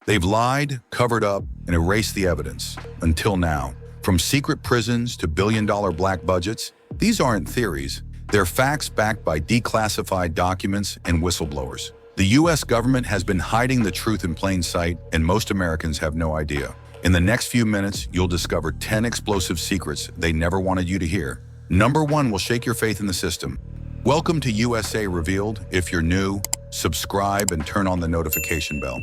They've lied, covered up, and erased the evidence. Until now. From secret prisons to billion-dollar black budgets, these aren't theories. They're facts backed by declassified documents and whistleblowers. The U.S. government has been hiding the truth in plain sight, and most Americans have no idea. In the next few minutes, you'll discover 10 explosive secrets they never wanted you to hear. Number 1 will shake your faith in the system. Welcome to USA Revealed. If you're new, subscribe and turn on the notification bell.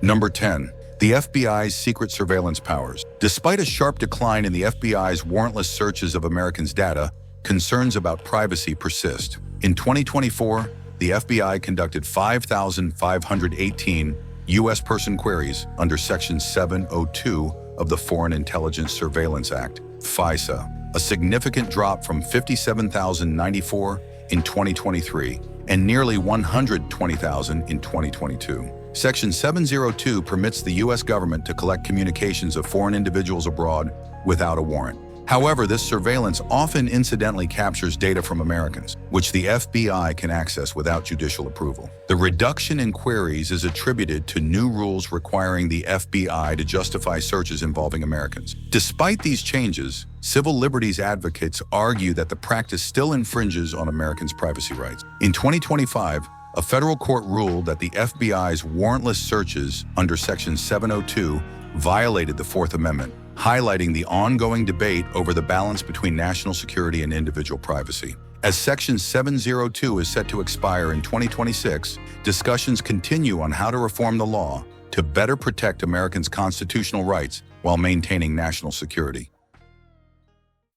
Number 10. The FBI's secret surveillance powers. Despite a sharp decline in the FBI's warrantless searches of Americans' data, concerns about privacy persist. In 2024, the FBI conducted 5,518 U.S. person queries under Section 702 of the Foreign Intelligence Surveillance Act, FISA, a significant drop from 57,094 in 2023 and nearly 120,000 in 2022. Section 702 permits the U.S. government to collect communications of foreign individuals abroad without a warrant. However, this surveillance often incidentally captures data from Americans, which the FBI can access without judicial approval. The reduction in queries is attributed to new rules requiring the FBI to justify searches involving Americans. Despite these changes, civil liberties advocates argue that the practice still infringes on Americans' privacy rights. In 2025, a federal court ruled that the FBI's warrantless searches under Section 702 violated the Fourth Amendment, highlighting the ongoing debate over the balance between national security and individual privacy. As Section 702 is set to expire in 2026, discussions continue on how to reform the law to better protect Americans' constitutional rights while maintaining national security.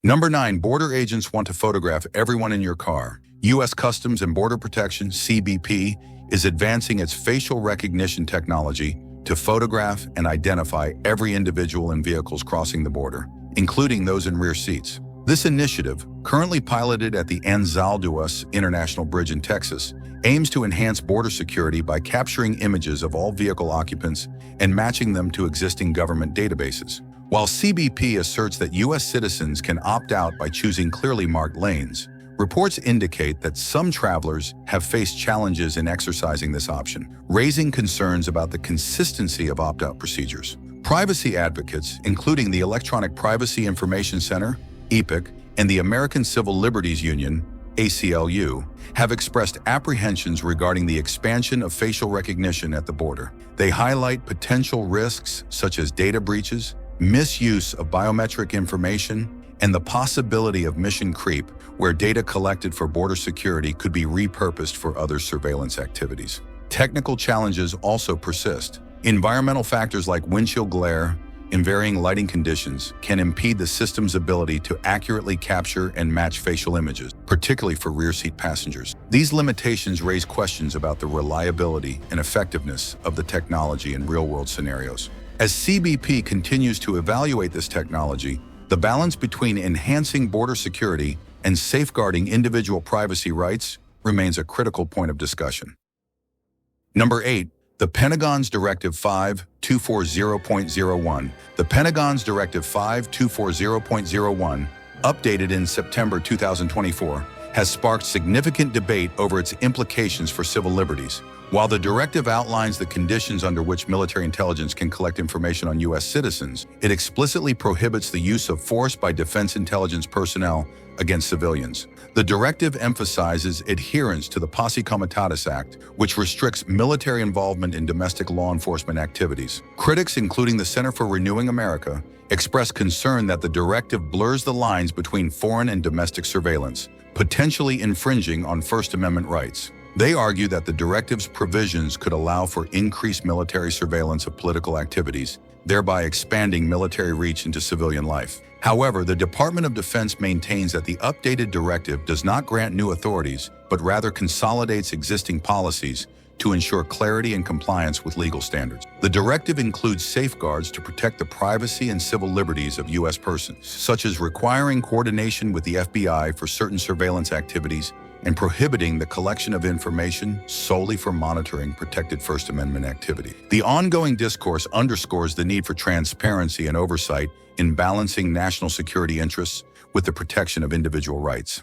Number 9. Border agents want to photograph everyone in your car. U.S. Customs and Border Protection, CBP, is advancing its facial recognition technology to photograph and identify every individual in vehicles crossing the border, including those in rear seats. This initiative, currently piloted at the Anzalduas International Bridge in Texas, aims to enhance border security by capturing images of all vehicle occupants and matching them to existing government databases. While CBP asserts that U.S. citizens can opt out by choosing clearly marked lanes, reports indicate that some travelers have faced challenges in exercising this option, raising concerns about the consistency of opt-out procedures. Privacy advocates, including the Electronic Privacy Information Center, EPIC, and the American Civil Liberties Union, ACLU, have expressed apprehensions regarding the expansion of facial recognition at the border. They highlight potential risks such as data breaches, misuse of biometric information, and the possibility of mission creep, where data collected for border security could be repurposed for other surveillance activities. Technical challenges also persist. Environmental factors like windshield glare and varying lighting conditions can impede the system's ability to accurately capture and match facial images, particularly for rear seat passengers. These limitations raise questions about the reliability and effectiveness of the technology in real-world scenarios. As CBP continues to evaluate this technology, the balance between enhancing border security and safeguarding individual privacy rights remains a critical point of discussion. Number 8. The Pentagon's Directive 5240.01. The Pentagon's Directive 5240.01, updated in September 2024, has sparked significant debate over its implications for civil liberties. While the directive outlines the conditions under which military intelligence can collect information on U.S. citizens, it explicitly prohibits the use of force by defense intelligence personnel against civilians. The directive emphasizes adherence to the Posse Comitatus Act, which restricts military involvement in domestic law enforcement activities. Critics, including the Center for Renewing America, express concern that the directive blurs the lines between foreign and domestic surveillance, potentially infringing on First Amendment rights. They argue that the directive's provisions could allow for increased military surveillance of political activities, thereby expanding military reach into civilian life. However, the Department of Defense maintains that the updated directive does not grant new authorities, but rather consolidates existing policies to ensure clarity and compliance with legal standards. The directive includes safeguards to protect the privacy and civil liberties of U.S. persons, such as requiring coordination with the FBI for certain surveillance activities and prohibiting the collection of information solely for monitoring protected First Amendment activity. The ongoing discourse underscores the need for transparency and oversight in balancing national security interests with the protection of individual rights.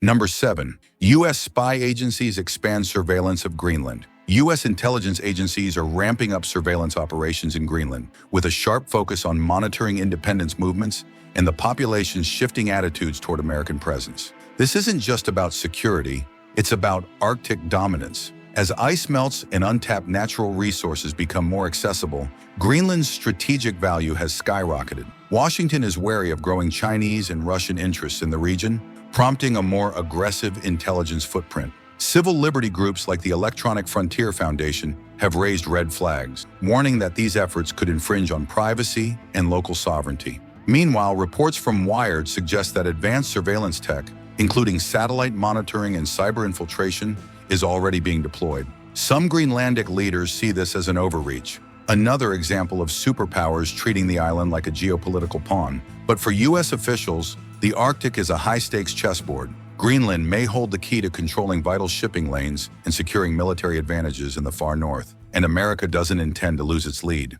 Number 7. U.S. spy agencies expand surveillance of Greenland. U.S. intelligence agencies are ramping up surveillance operations in Greenland, with a sharp focus on monitoring independence movements and the population's shifting attitudes toward American presence. This isn't just about security, it's about Arctic dominance. As ice melts and untapped natural resources become more accessible, Greenland's strategic value has skyrocketed. Washington is wary of growing Chinese and Russian interests in the region, prompting a more aggressive intelligence footprint. Civil liberty groups like the Electronic Frontier Foundation have raised red flags, warning that these efforts could infringe on privacy and local sovereignty. Meanwhile, reports from Wired suggest that advanced surveillance tech, including satellite monitoring and cyber infiltration, is already being deployed. Some Greenlandic leaders see this as an overreach, another example of superpowers treating the island like a geopolitical pawn. But for U.S. officials, the Arctic is a high-stakes chessboard. Greenland may hold the key to controlling vital shipping lanes and securing military advantages in the far north, and America doesn't intend to lose its lead.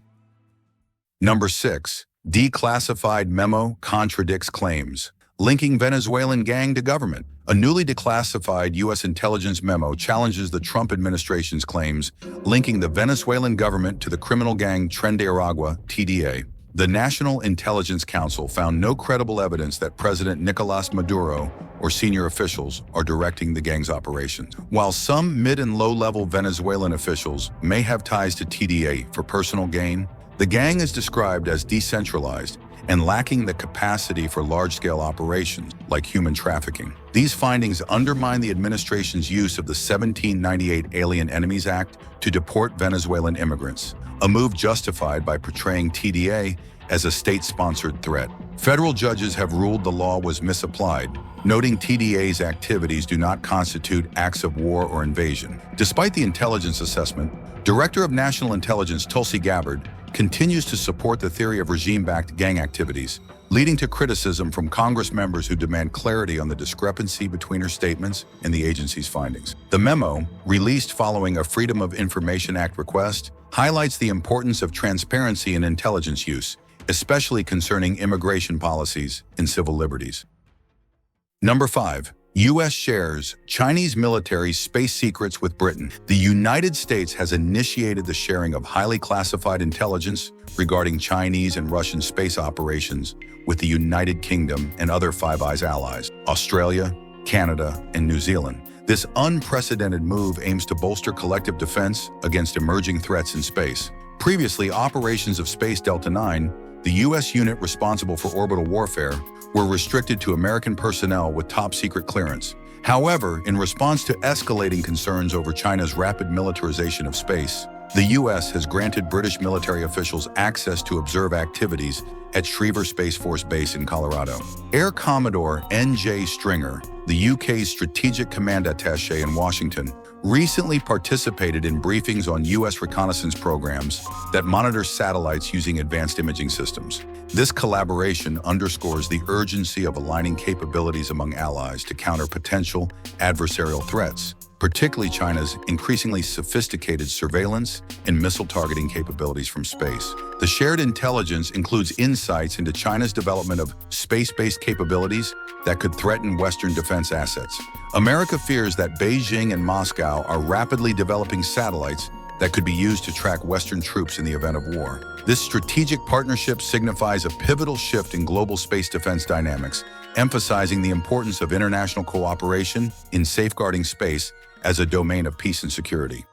Number 6. Declassified memo contradicts claims. Linking Venezuelan gang to government. A newly declassified U.S. intelligence memo challenges the Trump administration's claims, linking the Venezuelan government to the criminal gang Tren de Aragua, TDA. The National Intelligence Council found no credible evidence that President Nicolas Maduro or senior officials are directing the gang's operations. While some mid- and low-level Venezuelan officials may have ties to TDA for personal gain, the gang is described as decentralized and lacking the capacity for large-scale operations like human trafficking. These findings undermine the administration's use of the 1798 Alien Enemies Act to deport Venezuelan immigrants, a move justified by portraying TDA as a state-sponsored threat. Federal judges have ruled the law was misapplied, noting TDA's activities do not constitute acts of war or invasion. Despite the intelligence assessment, Director of National Intelligence Tulsi Gabbard continues to support the theory of regime-backed gang activities, leading to criticism from Congress members who demand clarity on the discrepancy between her statements and the agency's findings. The memo, released following a Freedom of Information Act request, highlights the importance of transparency in intelligence use, especially concerning immigration policies and civil liberties. Number 5. U.S. shares Chinese military space secrets with Britain. The United States has initiated the sharing of highly classified intelligence regarding Chinese and Russian space operations with the United Kingdom and other Five Eyes allies, Australia, Canada, and New Zealand. This unprecedented move aims to bolster collective defense against emerging threats in space. Previously, operations of Space Delta IX, the U.S. unit responsible for orbital warfare, were restricted to American personnel with top-secret clearance. However, in response to escalating concerns over China's rapid militarization of space, the U.S. has granted British military officials access to observe activities at Schriever Space Force Base in Colorado. Air Commodore N.J. Stringer, the UK's Strategic Command Attaché in Washington, recently participated in briefings on U.S. reconnaissance programs that monitor satellites using advanced imaging systems. This collaboration underscores the urgency of aligning capabilities among allies to counter potential adversarial threats, particularly China's increasingly sophisticated surveillance and missile targeting capabilities from space. The shared intelligence includes insights into China's development of space-based capabilities that could threaten Western defense assets. America fears that Beijing and Moscow are rapidly developing satellites that could be used to track Western troops in the event of war. This strategic partnership signifies a pivotal shift in global space defense dynamics, emphasizing the importance of international cooperation in safeguarding space as a domain of peace and security.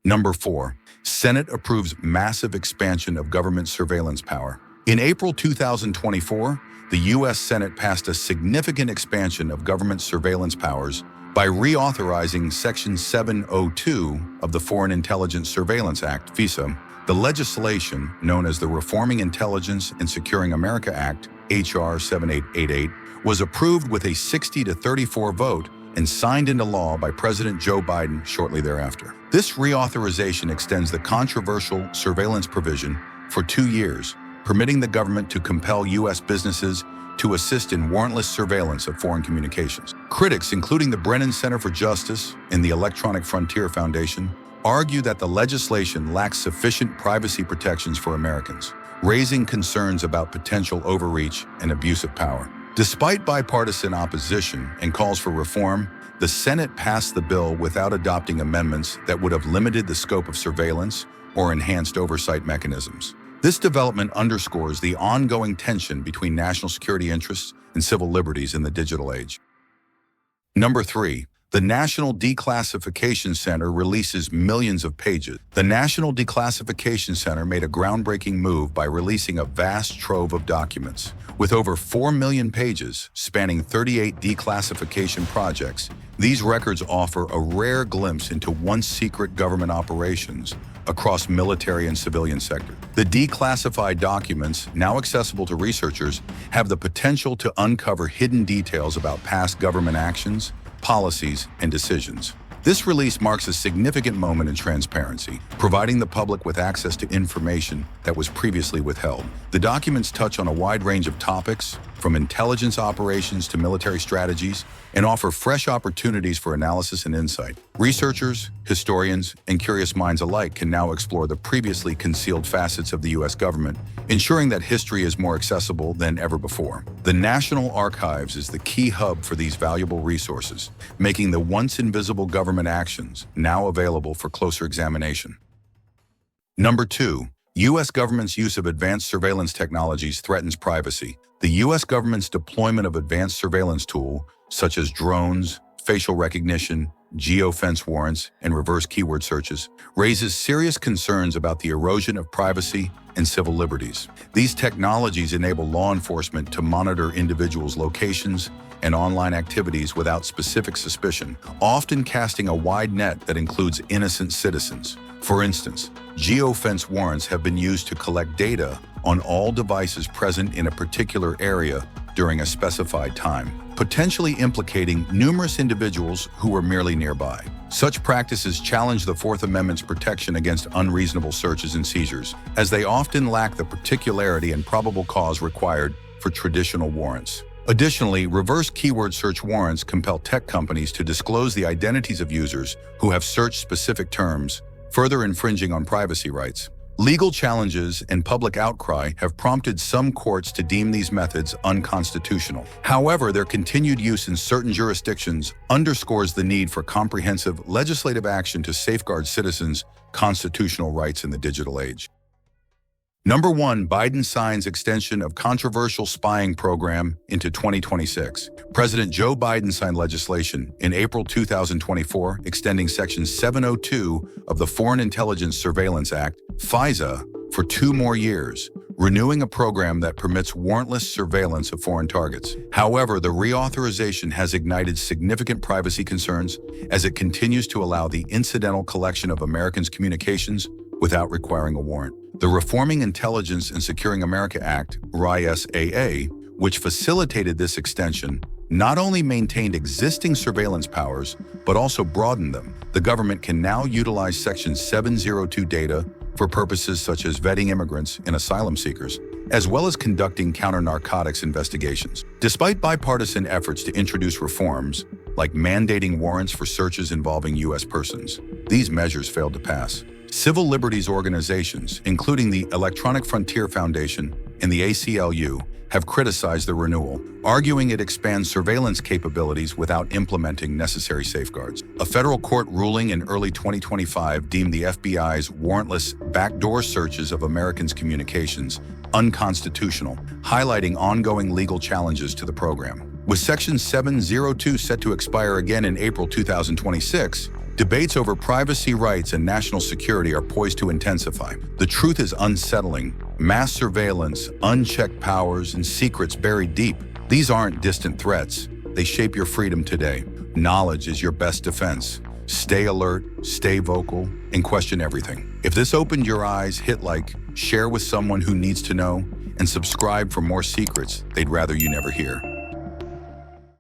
Number 4. Senate approves massive expansion of government surveillance power. In April 2024, the U.S. Senate passed a significant expansion of government surveillance powers by reauthorizing Section 702 of the Foreign Intelligence Surveillance Act, FISA. The legislation, known as the Reforming Intelligence and Securing America Act, H.R. 7888, was approved with a 60-34 vote and signed into law by President Joe Biden shortly thereafter. This reauthorization extends the controversial surveillance provision for 2 years, permitting the government to compel U.S. businesses to assist in warrantless surveillance of foreign communications. Critics, including the Brennan Center for Justice and the Electronic Frontier Foundation, argue that the legislation lacks sufficient privacy protections for Americans, raising concerns about potential overreach and abuse of power. Despite bipartisan opposition and calls for reform, the Senate passed the bill without adopting amendments that would have limited the scope of surveillance or enhanced oversight mechanisms. This development underscores the ongoing tension between national security interests and civil liberties in the digital age. Number 3. The National Declassification Center releases millions of pages. The National Declassification Center made a groundbreaking move by releasing a vast trove of documents. With over 4 million pages spanning 38 declassification projects, these records offer a rare glimpse into once secret government operations across military and civilian sectors. The declassified documents, now accessible to researchers, have the potential to uncover hidden details about past government actions, policies, and decisions. This release marks a significant moment in transparency, providing the public with access to information that was previously withheld. The documents touch on a wide range of topics, from intelligence operations to military strategies, and offer fresh opportunities for analysis and insight. Researchers, historians, and curious minds alike can now explore the previously concealed facets of the U.S. government, ensuring that history is more accessible than ever before. The National Archives is the key hub for these valuable resources, making the once invisible government actions now available for closer examination. Number 2. U.S. government's use of advanced surveillance technologies threatens privacy. The U.S. government's deployment of advanced surveillance tools, such as drones, facial recognition, geofence warrants, and reverse keyword searches, raises serious concerns about the erosion of privacy and civil liberties. These technologies enable law enforcement to monitor individuals' locations and online activities without specific suspicion, often casting a wide net that includes innocent citizens. For instance, geofence warrants have been used to collect data on all devices present in a particular area during a specified time, potentially implicating numerous individuals who were merely nearby. Such practices challenge the Fourth Amendment's protection against unreasonable searches and seizures, as they often lack the particularity and probable cause required for traditional warrants. Additionally, reverse keyword search warrants compel tech companies to disclose the identities of users who have searched specific terms, further infringing on privacy rights. Legal challenges and public outcry have prompted some courts to deem these methods unconstitutional. However, their continued use in certain jurisdictions underscores the need for comprehensive legislative action to safeguard citizens' constitutional rights in the digital age. Number 1. Biden signs extension of controversial spying program into 2026. President Joe Biden signed legislation in April 2024 extending Section 702 of the Foreign Intelligence Surveillance Act, FISA, for 2 more years, renewing a program that permits warrantless surveillance of foreign targets. However, the reauthorization has ignited significant privacy concerns as it continues to allow the incidental collection of Americans' communications without requiring a warrant. The Reforming Intelligence and Securing America Act, RISAA, which facilitated this extension, not only maintained existing surveillance powers, but also broadened them. The government can now utilize Section 702 data for purposes such as vetting immigrants and asylum seekers, as well as conducting counter-narcotics investigations. Despite bipartisan efforts to introduce reforms, like mandating warrants for searches involving U.S. persons, these measures failed to pass. Civil liberties organizations, including the Electronic Frontier Foundation and the ACLU, have criticized the renewal, arguing it expands surveillance capabilities without implementing necessary safeguards. A federal court ruling in early 2025 deemed the FBI's warrantless backdoor searches of Americans' communications unconstitutional, highlighting ongoing legal challenges to the program. With Section 702 set to expire again in April 2026, debates over privacy rights and national security are poised to intensify. The truth is unsettling. Mass surveillance, unchecked powers, and secrets buried deep. These aren't distant threats. They shape your freedom today. Knowledge is your best defense. Stay alert, stay vocal, and question everything. If this opened your eyes, hit like, share with someone who needs to know, and subscribe for more secrets they'd rather you never hear.